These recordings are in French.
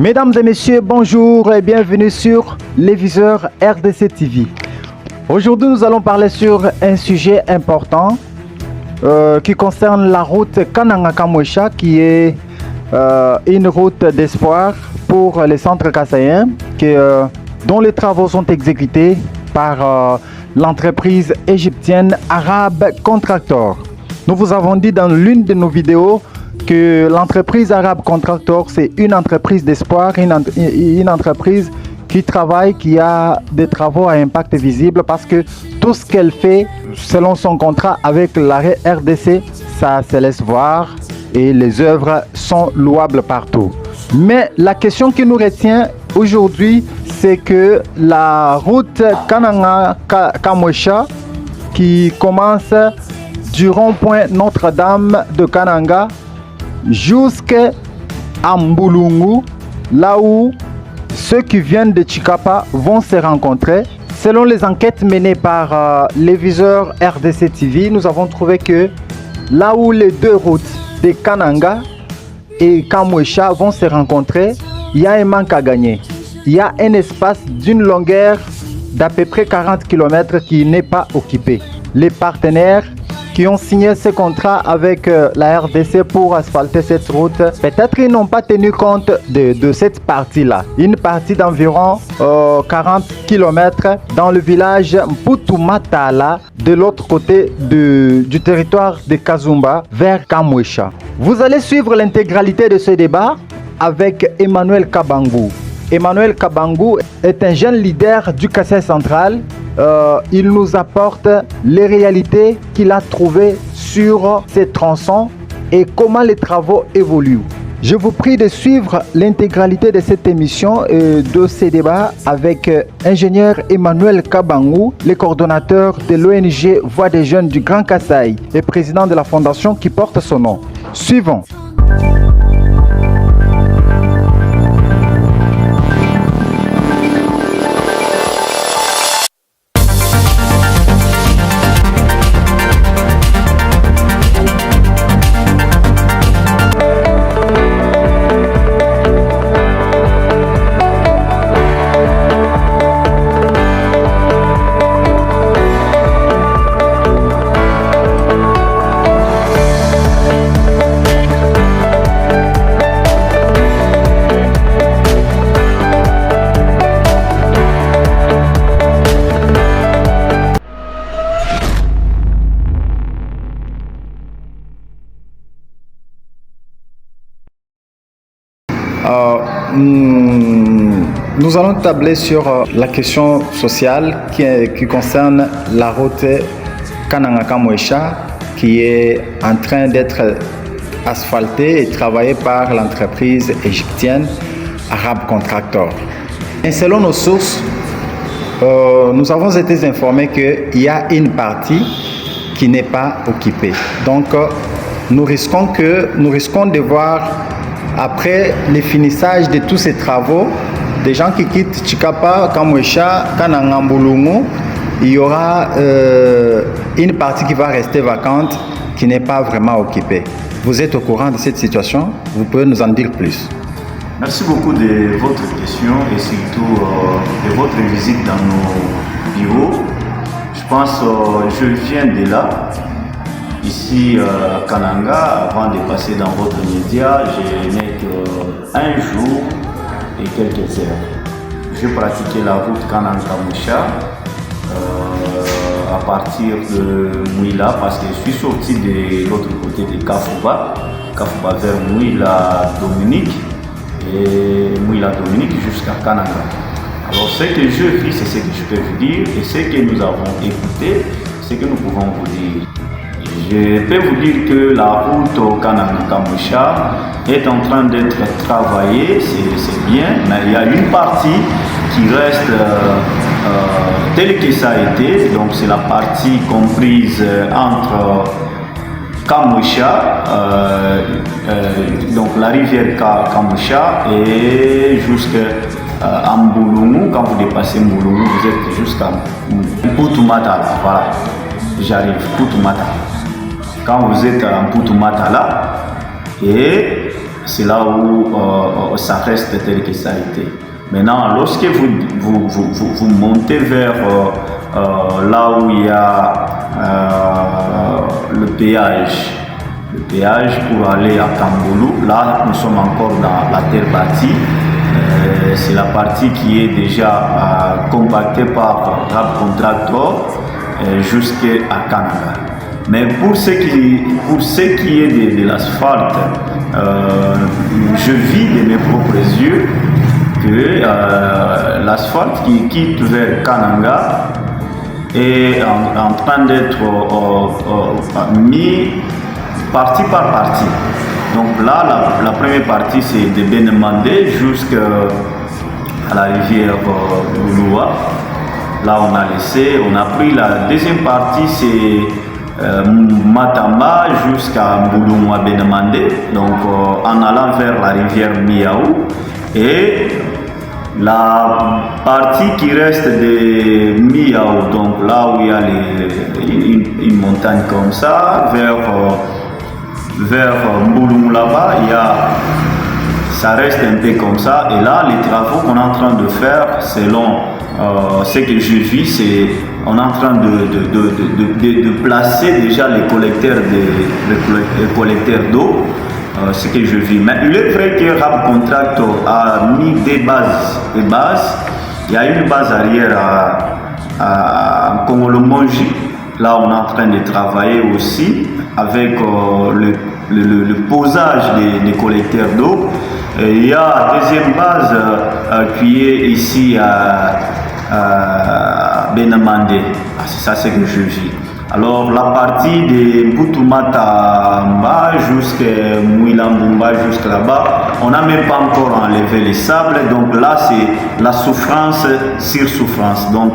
Mesdames et messieurs, bonjour et bienvenue sur les viseurs RDC TV. Aujourd'hui, nous allons parler sur un sujet important qui concerne la route Kananga-Kamwesha, qui est une route d'espoir pour les centres kassaïens dont les travaux sont exécutés par l'entreprise égyptienne Arab Contractor. Nous vous avons dit dans l'une de nos vidéos que l'entreprise Arab Contractor, c'est une entreprise d'espoir, une entreprise qui travaille, qui a des travaux à impact visible, parce que tout ce qu'elle fait selon son contrat avec la RDC, ça se laisse voir et les œuvres sont louables partout. Mais la question qui nous retient aujourd'hui, c'est que la route Kananga-Kamwesha, qui commence du rond-point Notre-Dame de Kananga jusqu'à Mbulungu, là où ceux qui viennent de Chikapa vont se rencontrer. Selon les enquêtes menées par les viseurs RDC TV, nous avons trouvé que là où les deux routes de Kananga et Kamwesha vont se rencontrer, il y a un manque à gagner. Il y a un espace d'une longueur d'à peu près 40 km qui n'est pas occupé. Les partenaires qui ont signé ce contrat avec la RDC pour asphalter cette route, peut-être ils n'ont pas tenu compte de cette partie-là. Une partie d'environ 40 km dans le village Mputumatala, de l'autre côté du territoire de Kazumba, vers Kamwesha. Vous allez suivre l'intégralité de ce débat avec Emmanuel Kabangou. Emmanuel Kabangou est un jeune leader du Kassai central. Il nous apporte les réalités qu'il a trouvées sur ces tronçons et comment les travaux évoluent. Je vous prie de suivre l'intégralité de cette émission et de ces débats avec ingénieur Emmanuel Kabangou, le coordonnateur de l'ONG Voix des Jeunes du Grand Kassai et président de la fondation qui porte son nom. Suivons. Nous allons tabler sur la question sociale qui concerne la route Kananga-Kamwesha, qui est en train d'être asphaltée et travaillée par l'entreprise égyptienne Arab Contractor. Et selon nos sources, nous avons été informés qu'il y a une partie qui n'est pas occupée. Donc nous risquons de voir, après le finissage de tous ces travaux, des gens qui quittent Chikapa, Kamwesha, Kananga, Mbulungu, il y aura une partie qui va rester vacante, qui n'est pas vraiment occupée. Vous êtes au courant de cette situation? Vous pouvez nous en dire plus? Merci beaucoup de votre question et surtout de votre visite dans nos bureaux. Je pense je viens de là, ici à Kananga. Avant de passer dans votre média, je n'ai qu'un jour et quelques heures. Je pratiquais la route Kananga-Kamwesha à partir de Mouila, parce que je suis sorti de l'autre côté de Kafuba vers Mouila-Dominique et Mouila-Dominique jusqu'à Kananga. Alors ce que je vis, c'est ce que je peux vous dire, et ce que nous avons écouté, c'est ce que nous pouvons vous dire. Je peux vous dire que la route au Kananga-Kamwesha est en train d'être travaillée, c'est bien, mais il y a une partie qui reste telle que ça a été. Donc c'est la partie comprise entre Kamwesha, donc la rivière Kamwesha, et jusqu'à Mbulungu. Quand vous dépassez Mbulungu, vous êtes jusqu'à Mputumatala. Voilà, j'arrive, Mputumatala. Quand vous êtes à Mputumatala, et c'est là où ça reste tel que ça a été. Maintenant, lorsque vous montez vers là où il y a le péage pour aller à Kamboulou, là nous sommes encore dans la terre bâtie. C'est la partie qui est déjà compactée par Rab Contractor jusqu'à Kananga. Mais pour ce qui est de l'asphalte, je vis de mes propres yeux que l'asphalte qui quitte vers Kananga est en train d'être mis partie par partie. Donc là, la première partie c'est de Benemandé jusqu'à la rivière Bouloua. Là on a pris la deuxième partie, c'est Matamba jusqu'à Mboulouma Benemandé, donc en allant vers la rivière Miaou. Et la partie qui reste de Miaou, donc là où il y a une montagne comme ça, vers Mbouloum là-bas, ça reste un peu comme ça. Et là, les travaux qu'on est en train de faire, selon ce que je vis, c'est on est en train de placer déjà les collecteurs d'eau, ce que je vis. Mais il est vrai que Rab Contractor a mis des bases. Il y a une base arrière à Kongolo-Monji. Là, on est en train de travailler aussi avec le posage des collecteurs d'eau. Il y a la deuxième base qui est ici à Benamandé. C'est ça ce que je vis. Alors la partie de Boutoumata jusqu'à Mouilambumba, jusqu'à là-bas, on n'a même pas encore enlevé les sables. Donc là, c'est la souffrance sur souffrance. Donc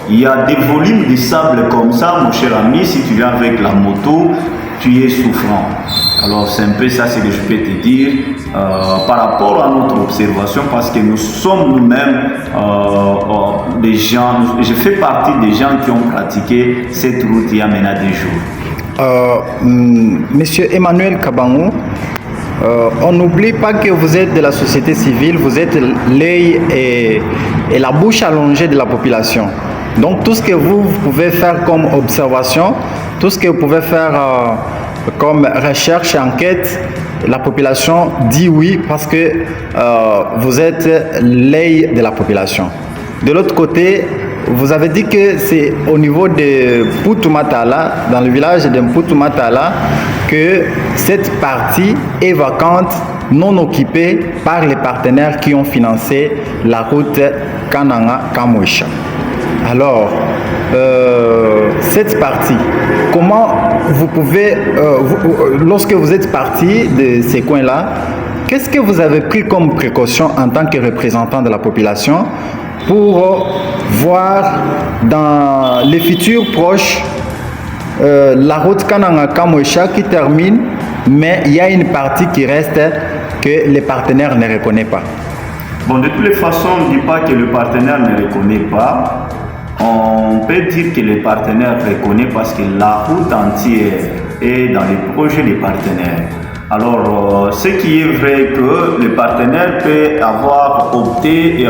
il y a des volumes de sable comme ça, mon cher ami, si tu viens avec la moto, tu es souffrant. Alors c'est un peu ça ce que je peux te dire par rapport à notre observation, parce que nous sommes nous-mêmes des gens, je fais partie des gens qui ont pratiqué cette route il y a maintenant des jours. Monsieur Emmanuel Kabangou, on n'oublie pas que vous êtes de la société civile, vous êtes l'œil et la bouche allongée de la population. Donc tout ce que vous pouvez faire comme observation, tout ce que vous pouvez faire comme recherche et enquête, la population dit oui parce que vous êtes l'œil de la population. De l'autre côté, vous avez dit que c'est au niveau de Poutumatala, dans le village de Poutumatala, que cette partie est vacante, non occupée par les partenaires qui ont financé la route Kananga-Kamouisha. Alors, cette partie, comment vous pouvez, lorsque vous êtes parti de ces coins-là, qu'est-ce que vous avez pris comme précaution en tant que représentant de la population pour voir dans les futurs proches la route Kananga-Kamouisha qui termine, mais il y a une partie qui reste que les partenaires ne reconnaissent pas? Bon, de toutes les façons, on ne dit pas que le partenaire ne reconnaît pas. On peut dire que les partenaires reconnaissent parce que la route entière est dans les projets des partenaires. Alors, ce qui est vrai que le partenaire peut avoir opté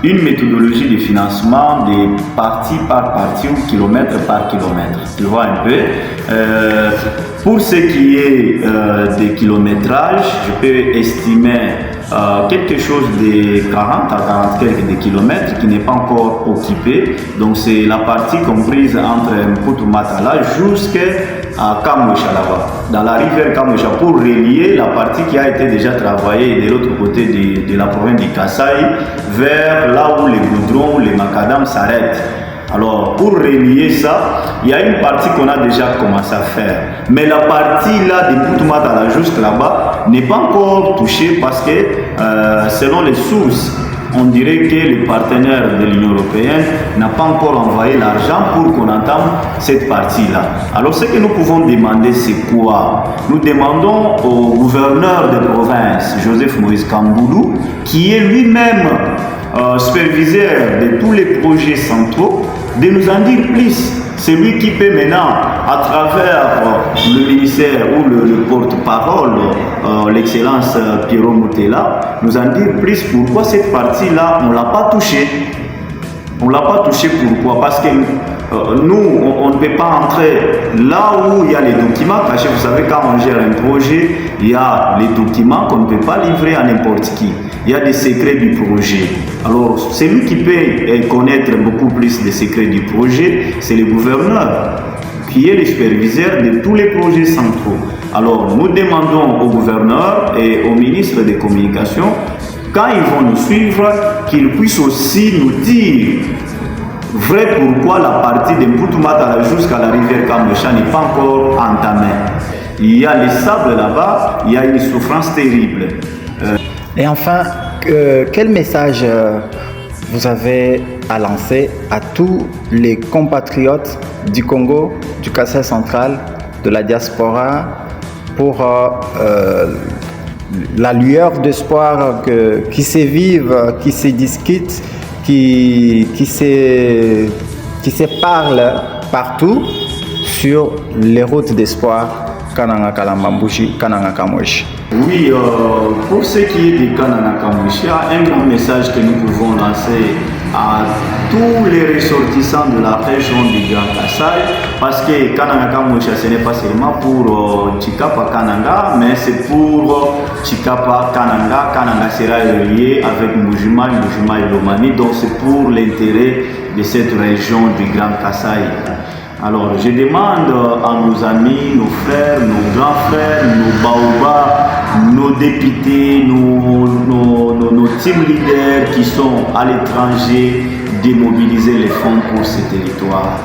une méthodologie de financement de partie par partie ou kilomètre par kilomètre. Tu vois un peu. Pour ce qui est des kilométrages, je peux estimer quelque chose de 40 à 40 quelques kilomètres qui n'est pas encore occupé. Donc c'est la partie comprise entre Mpoutou-Matala jusqu'à Kamouisha là-bas, dans la rivière Kamouisha, pour relier la partie qui a été déjà travaillée de l'autre côté de la province du Kasaï vers là où les goudrons, les macadams s'arrêtent. Alors, pour relier ça, il y a une partie qu'on a déjà commencé à faire. Mais la partie là de Mpoutou-Matala jusqu'à là-bas n'est pas encore touchée parce que selon les sources, on dirait que les partenaires de l'Union européenne n'ont pas encore envoyé l'argent pour qu'on entame cette partie-là. Alors ce que nous pouvons demander, c'est quoi? Nous demandons au gouverneur de province, Joseph Moïse Kamboulou, qui est lui-même superviseur de tous les projets centraux, de nous en dire plus. C'est lui qui peut maintenant à travers le ministère ou le porte-parole, l'excellence Pierrot Moutela, nous en dire plus pourquoi cette partie-là, on ne l'a pas touchée. On ne l'a pas touché, pourquoi? Parce que nous, on ne peut pas entrer là où il y a les documents cachés. Vous savez, quand on gère un projet, il y a les documents qu'on ne peut pas livrer à n'importe qui. Il y a des secrets du projet. Alors, celui qui peut connaître beaucoup plus des secrets du projet, c'est le gouverneur, qui est le superviseur de tous les projets centraux. Alors, nous demandons au gouverneur et au ministre des Communications, quand ils vont nous suivre, qu'ils puissent aussi nous dire vrai pourquoi la partie de Mpoutou-Matala jusqu'à la rivière Kamoucha n'est pas encore entamée. Il y a les sables là-bas, il y a une souffrance terrible. Et enfin, quel message vous avez à lancer à tous les compatriotes du Congo, du Kasaï central, de la diaspora, pour la lueur d'espoir qui se vive, qui se discute, qui se parle partout sur les routes d'espoir Kananga Kalambambouchi, Kananga Kamouchi. Oui, pour ce qui est de Kananga Kamouchi, un grand message que nous pouvons lancer à tous les ressortissants de la région du Grand Kasaï, parce que Kananga Kamouchi, ce n'est pas seulement pour Chikapa Kananga, mais c'est pour Chikapa Kananga. Kananga sera relié avec Mujima et Lomami, donc c'est pour l'intérêt de cette région du Grand Kasaï. Alors, je demande à nos amis, nos frères, nos grands frères, nos baobas, nos députés, nos team leaders qui sont à l'étranger, démobiliser les fonds pour ce territoire,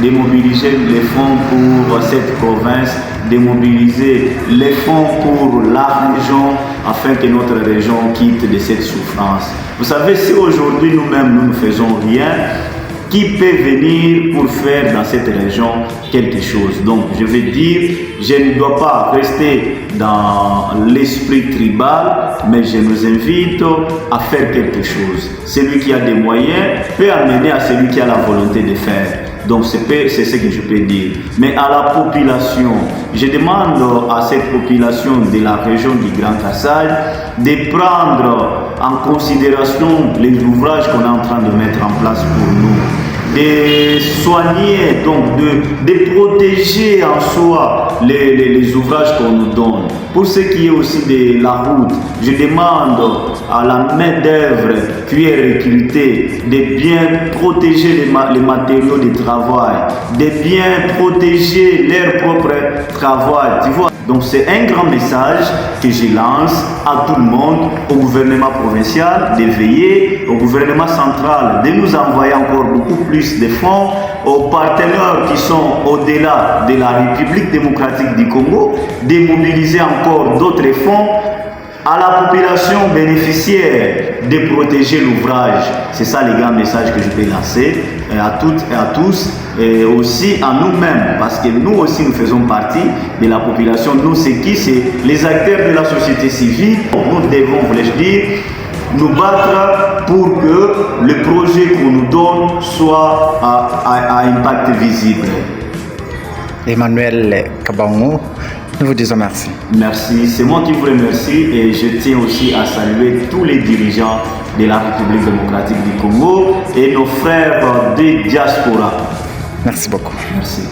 démobiliser les fonds pour cette province, démobiliser les fonds pour la région, afin que notre région quitte de cette souffrance. Vous savez, si aujourd'hui nous-mêmes nous ne faisons rien, qui peut venir pour faire dans cette région quelque chose? Donc, je veux dire, je ne dois pas rester dans l'esprit tribal, mais je nous invite à faire quelque chose. Celui qui a des moyens peut amener à celui qui a la volonté de faire. Donc, c'est ce que je peux dire. Mais à la population, je demande à cette population de la région du Grand Kasaï de prendre en considération les ouvrages qu'on est en train de mettre en place pour nous, de soigner, donc de protéger en soi les ouvrages qu'on nous donne. Pour ce qui est aussi de la route, je demande à la main d'œuvre qui est recrutée de bien protéger les matériaux de travail, de bien protéger leur propre travail. Tu vois? Donc c'est un grand message que je lance à tout le monde, au gouvernement provincial de veiller, au gouvernement central de nous envoyer encore beaucoup plus de fonds, aux partenaires qui sont au-delà de la République démocratique du Congo, de mobiliser encore d'autres fonds, à la population bénéficiaire de protéger l'ouvrage. C'est ça les grands messages que je peux lancer à toutes et à tous, et aussi à nous-mêmes, parce que nous aussi nous faisons partie de la population. Nous, c'est qui? C'est les acteurs de la société civile. Nous devons, voulais-je dire, nous battre pour que le projet qu'on nous donne soit à impact visible. Emmanuel Kabango, nous vous disons merci. Merci, c'est moi qui vous remercie, et je tiens aussi à saluer tous les dirigeants de la République démocratique du Congo et nos frères des diasporas. Merci beaucoup. Merci.